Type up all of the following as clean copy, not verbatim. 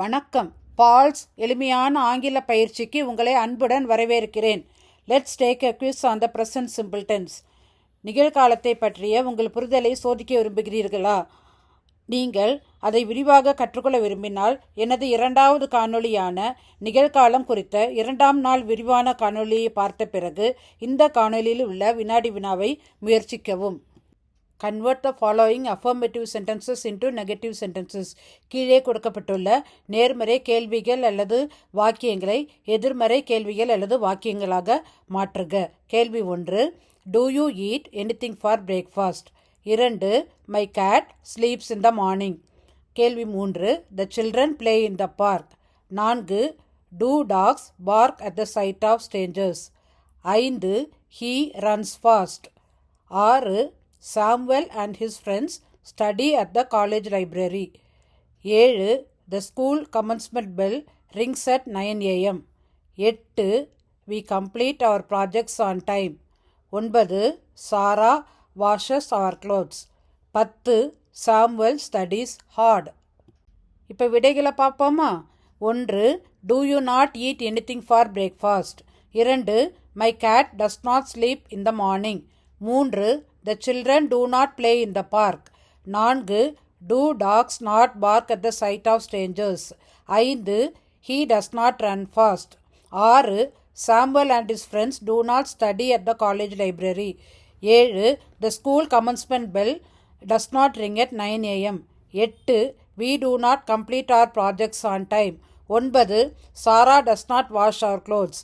வணக்கம். பால்ஸ் எளிமையான ஆங்கில பயிற்சிக்கு உங்களை அன்புடன் வரவேற்கிறேன். Let's take a quiz on the present simple tense. நிகழ்காலத்தை பற்றிய உங்கள் புரிதலை சோதிக்க விரும்புகிறீர்களா? நீங்கள் அதை விரிவாக கற்றுக்கொள்ள விரும்பினால் எனது இரண்டாவது காணொளியான நிகழ்காலம் குறித்த 2ஆம் நாள் விரிவான காணொளியை பார்த்த பிறகு இந்த காணொளியில் உள்ள வினாடி வினாவை முயற்சிக்கவும். Convert the following affirmative sentences into negative sentences. கீழே கொடுக்கப்பட்டுள்ள நேர்மறை கேள்விகள் அல்லது வாக்கியங்களை எதிர்மறை கேள்விகள் அல்லது வாக்கியங்களாக மாற்றுக. கேள்வி 1. Do you eat anything for breakfast? 2. My cat sleeps in the morning. கேள்வி 3. The children play in the park. 4. Do dogs bark at the sight of strangers? 5. He runs fast. 6. Samuel and his friends study at the college library. 7. The school commencement bell rings at 9 a.m. 8. We complete our projects on time. 9. Sarah washes our clothes. 10. Samuel studies hard. இப்போ விடைகளை பார்ப்போமா? 1. Do you not eat anything for breakfast? 2. My cat does not sleep in the morning. 3. The children do not play in the park. 4. Do dogs not bark at the sight of strangers? 5. He does not run fast. 6. Samuel and his friends do not study at the college library. 7. The school commencement bell does not ring at 9 a.m. 8. We do not complete our projects on time. 9. Sarah does not wash our clothes.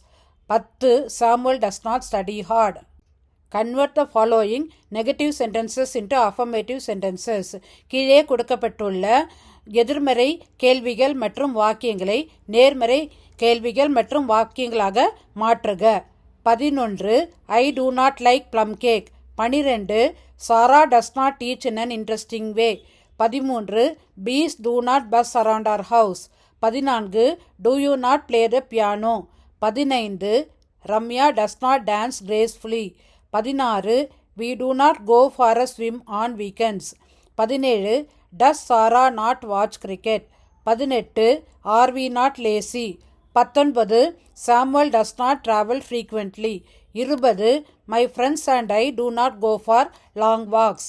10. Samuel does not study hard. Convert the following negative sentences into affirmative sentences. கீழே கொடுக்கப்பட்டுள்ள எதிர்மறை கேள்விகள் மற்றும் வாக்கியங்களை நேர்மறை கேள்விகள் மற்றும் வாக்கியங்களாக மாற்றுக. 11. I do not like plum cake. 12. Sarah does not teach in an interesting way. 13. Bees do not buzz around our house. 14. Do you not play the piano? 15. Ramya does not dance gracefully. 16. We do not go for a swim on weekends. 17. Does Sarah not watch cricket? 18. Are we not lazy? 19. Samuel does not travel frequently. 20. My friends and I do not go for long walks.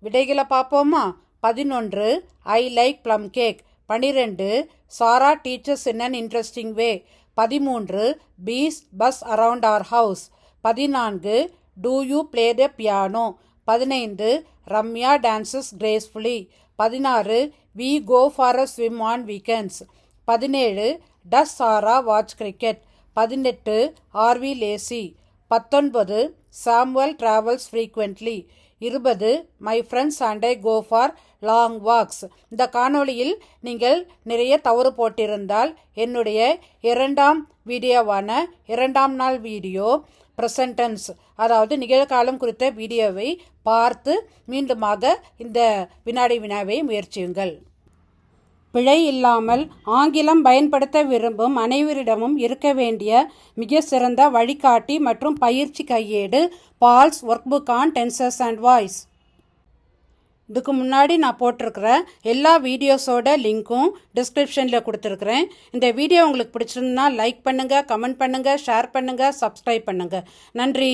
விடைகளை பார்ப்போமா? 11. I like plum cake. 12. Sarah teaches in an interesting way. 13. Bees buzz around our house. 14. Do you play the piano? 15. Ramya dances gracefully. 16. We go for a swim on weekends. 17. Does Sarah watch cricket? 18. Are we lazy? 19. Samuel travels frequently. 20. My friends and I go for long walks. இந்த காணொளியில் நீங்கள் நிறைய தவறு போட்டிருந்தால் என்னுடைய 2ஆம் வீடியோவான 2ஆம் நாள் video present tense அதாவது நிகழ்காலம் குறித்த வீடியோவை பார்த்து மீண்டுமாக இந்த வினாடி வினாவை முயற்சியுங்கள். பிழை இல்லாமல் ஆங்கிலம் பயன்படுத்த விரும்பும் அனைவரிடமும் இருக்க வேண்டிய மிக சிறந்த வழிகாட்டி மற்றும் பயிற்சி கையேடு Paul's workbook on tenses and voice. இதுக்கு முன்னாடி நான் போட்டிருக்கிற எல்லா வீடியோஸோட லிங்க்கும் டிஸ்கிரிப்ஷனில் கொடுத்துருக்குறேன். இந்த வீடியோ உங்களுக்கு பிடிச்சிருந்தா லைக் பண்ணுங்கள், கமெண்ட் பண்ணுங்கள், ஷேர் பண்ணுங்கள், சப்ஸ்கிரைப் பண்ணுங்கள். நன்றி.